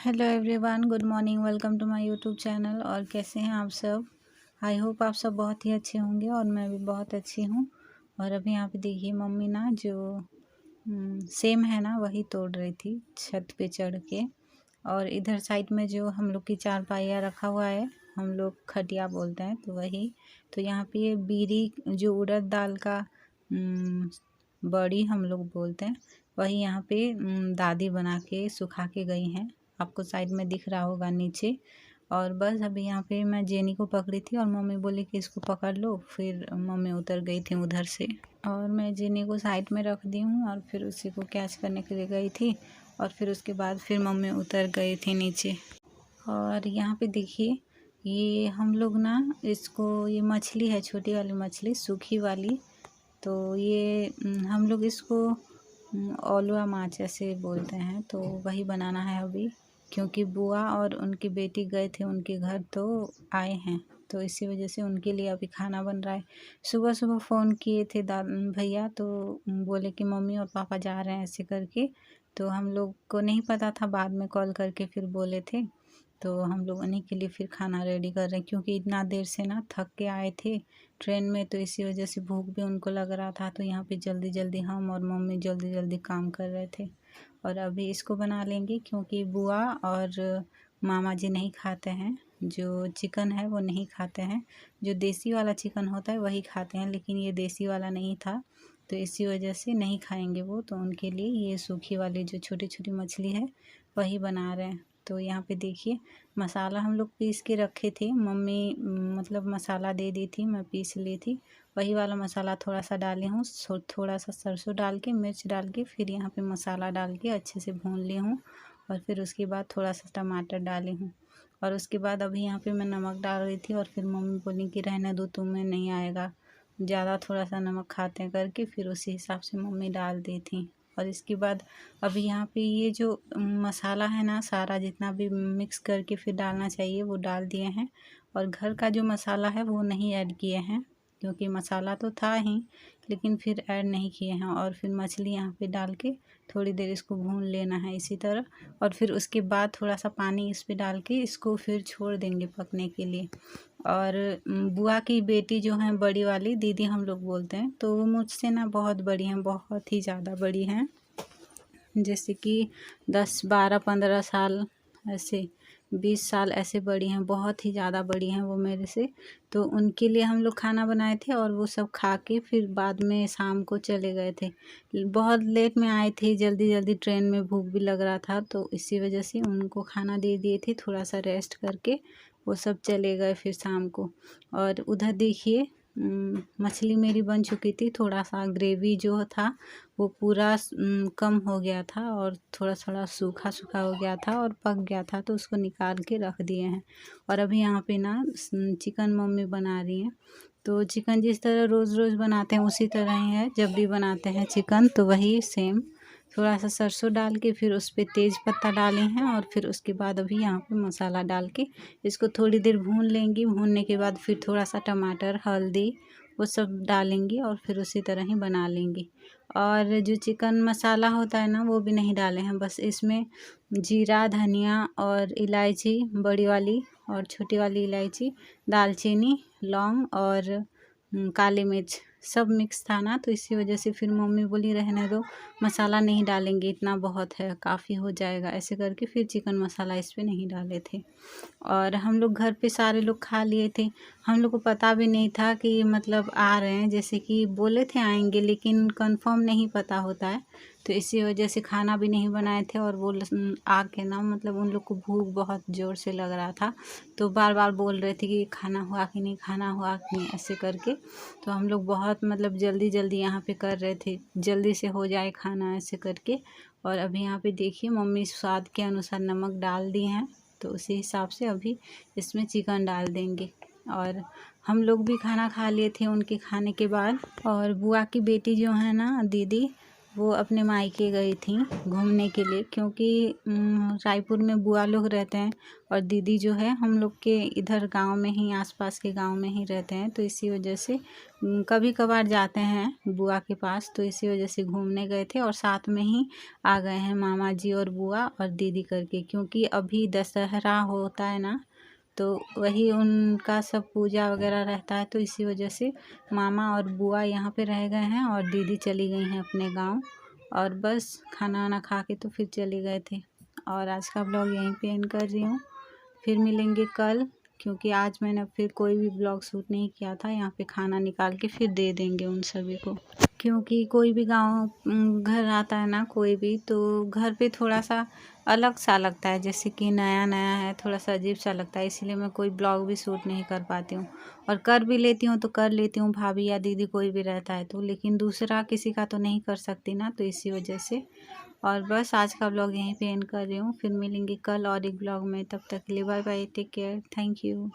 Hello everyone, good morning. Welcome to my YouTube channel. और कैसे हैं आप सब? आई होप आप सब बहुत ही अच्छे होंगे और मैं भी बहुत अच्छी हूँ। और अभी यहाँ पे देखिए मम्मी ना जो सेम है ना वही तोड़ रही थी छत पे चढ़ के। और इधर साइड में जो हम लोग की चारपाइया रखा हुआ है, हम लोग खटिया बोलते हैं, तो वही। तो यहाँ पे ये बीरी जो उड़द दाल का बड़ी हम लोग बोलते हैं, वही यहाँ पे दादी बना के सुखा के गई हैं। आपको साइड में दिख रहा होगा नीचे। और बस अभी यहाँ पे मैं जेनी को पकड़ी थी और मम्मी बोली कि इसको पकड़ लो, फिर मम्मी उतर गई थी उधर से। और मैं जेनी को साइड में रख दी हूँ और फिर उसी को कैच करने के लिए गई थी। और फिर उसके बाद फिर मम्मी उतर गई थी नीचे। और यहाँ पे देखिए ये हम लोग ना इसको, ये मछली है, छोटी वाली मछली, सूखी वाली। तो ये हम लोग इसको ओलवा माछ ऐसे बोलते हैं। तो वही बनाना है अभी, क्योंकि बुआ और उनकी बेटी गए थे उनके घर तो आए हैं, तो इसी वजह से उनके लिए अभी खाना बन रहा है। सुबह सुबह फ़ोन किए थे भैया, तो बोले कि मम्मी और पापा जा रहे हैं ऐसे करके। तो हम लोग को नहीं पता था, बाद में कॉल करके फिर बोले थे। तो हम लोग उन्हीं के लिए फिर खाना रेडी कर रहे हैं, क्योंकि इतना देर से ना थक के आए थे ट्रेन में, तो इसी वजह से भूख भी उनको लग रहा था। तो यहाँ पे जल्दी जल्दी हम और मम्मी जल्दी जल्दी काम कर रहे थे। और अभी इसको बना लेंगे, क्योंकि बुआ और मामा जी नहीं खाते हैं, जो चिकन है वो नहीं खाते हैं। जो देसी वाला चिकन होता है वही खाते हैं, लेकिन ये देसी वाला नहीं था, तो इसी वजह से नहीं खाएंगे वो। तो उनके लिए ये सूखी वाली जो छोटी छोटी मछली है वही बना रहे हैं। तो यहाँ पे देखिए मसाला हम लोग पीस के रखे थे, मम्मी मतलब मसाला दे दी थी, मैं पीस ली थी। वही वाला मसाला थोड़ा सा डाली हूँ, थोड़ा सा सरसों डाल के, मिर्च डाल के, फिर यहाँ पे मसाला डाल के अच्छे से भून ली हूँ। और फिर उसके बाद थोड़ा सा टमाटर डाली हूँ। और उसके बाद अभी यहाँ पे मैं नमक डाल रही थी, और फिर मम्मी बोली कि रहने दो, तुम्हें नहीं आएगा ज़्यादा, थोड़ा सा नमक खाते हैं करके, फिर उसी हिसाब से मम्मी डाल दी थी। और इसके बाद अभी यहाँ पे ये जो मसाला है ना, सारा जितना भी मिक्स करके फिर डालना चाहिए वो डाल दिए हैं। और घर का जो मसाला है वो नहीं ऐड किए हैं, क्योंकि मसाला तो था ही, लेकिन फिर ऐड नहीं किए हैं। और फिर मछली यहाँ पे डाल के थोड़ी देर इसको भून लेना है इसी तरह। और फिर उसके बाद थोड़ा सा पानी इस पर डाल के इसको फिर छोड़ देंगे पकने के लिए। और बुआ की बेटी जो है, बड़ी वाली दीदी हम लोग बोलते हैं, तो वो मुझसे ना बहुत बड़ी हैं, बहुत ही ज़्यादा बड़ी हैं। जैसे कि 10 12 15 साल ऐसे, 20 साल ऐसे बड़ी हैं, बहुत ही ज़्यादा बड़ी हैं वो मेरे से। तो उनके लिए हम लोग खाना बनाए थे और वो सब खा के फिर बाद में शाम को चले गए थे। बहुत लेट में आए थे, जल्दी जल्दी ट्रेन में, भूख भी लग रहा था, तो इसी वजह से उनको खाना दे दिए थे, थोड़ा सा रेस्ट करके वो सब चले गए फिर शाम को। और उधर देखिए मछली मेरी बन चुकी थी, थोड़ा सा ग्रेवी जो था वो पूरा कम हो गया था, और थोड़ा थोड़ा सूखा सूखा हो गया था और पक गया था, तो उसको निकाल के रख दिए हैं। और अभी यहाँ पे ना चिकन मम्मी बना रही हैं। तो चिकन जिस तरह रोज़ रोज़ बनाते हैं उसी तरह ही है, जब भी बनाते हैं चिकन तो वही सेम। थोड़ा सा सरसों डाल के फिर उस पर तेज़ पत्ता डाले हैं, और फिर उसके बाद अभी यहाँ पे मसाला डाल के इसको थोड़ी देर भून लेंगी। भूनने के बाद फिर थोड़ा सा टमाटर, हल्दी वो सब डालेंगी और फिर उसी तरह ही बना लेंगी। और जो चिकन मसाला होता है ना वो भी नहीं डाले हैं, बस इसमें जीरा, धनिया और इलायची, बड़ी वाली और छोटी वाली इलायची, दालचीनी, लौंग और काली मिर्च सब मिक्स था ना, तो इसी वजह से फिर मम्मी बोली रहने दो, मसाला नहीं डालेंगे, इतना बहुत है, काफ़ी हो जाएगा, ऐसे करके फिर चिकन मसाला इस पर नहीं डाले थे। और हम लोग घर पे सारे लोग खा लिए थे। हम लोग को पता भी नहीं था कि मतलब आ रहे हैं, जैसे कि बोले थे आएंगे, लेकिन कंफर्म नहीं पता होता है, तो इसी वजह से खाना भी नहीं बनाए थे। और वो आके ना मतलब उन लोग को भूख बहुत ज़ोर से लग रहा था, तो बार बार बोल रहे थे कि खाना हुआ कि नहीं, खाना हुआ कि नहीं, ऐसे करके। तो हम लोग बहुत मतलब जल्दी जल्दी यहाँ पे कर रहे थे, जल्दी से हो जाए खाना ऐसे करके। और अभी यहाँ पे देखिए मम्मी स्वाद के अनुसार नमक डाल दी हैं, तो उसी हिसाब से अभी इसमें चिकन डाल देंगे। और हम लोग भी खाना खा लिए थे उनके खाने के बाद। और बुआ की बेटी जो है ना, दीदी, वो अपने मायके गई थी घूमने के लिए, क्योंकि रायपुर में बुआ लोग रहते हैं और दीदी जो है हम लोग के इधर गांव में ही, आसपास के गांव में ही रहते हैं। तो इसी वजह से कभी कभार जाते हैं बुआ के पास, तो इसी वजह से घूमने गए थे और साथ में ही आ गए हैं मामा जी और बुआ और दीदी करके, क्योंकि अभी दशहरा होता है ना, तो वही उनका सब पूजा वगैरह रहता है। तो इसी वजह से मामा और बुआ यहाँ पे रह गए हैं और दीदी चली गई हैं अपने गांव। और बस खाना वाना खा के तो फिर चले गए थे। और आज का ब्लॉग यहीं पे एंड कर रही हूँ। फिर मिलेंगे कल, क्योंकि आज मैंने फिर कोई भी ब्लॉग शूट नहीं किया था। यहाँ पे खाना निकाल के फिर दे देंगे उन सभी को, क्योंकि कोई भी गांव घर आता है ना, कोई भी, तो घर पे थोड़ा सा अलग सा लगता है, जैसे कि नया नया है, थोड़ा सा अजीब सा लगता है। इसीलिए मैं कोई ब्लॉग भी शूट नहीं कर पाती हूँ, और कर भी लेती हूँ तो कर लेती हूँ भाभी या दीदी कोई भी रहता है तो, लेकिन दूसरा किसी का तो नहीं कर सकती ना, तो इसी वजह से। और बस आज का ब्लॉग यहीं पे एंड कर रही हूँ। फिर मिलेंगे कल और एक ब्लॉग में, तब तक के लिए bye bye, take care, thank you.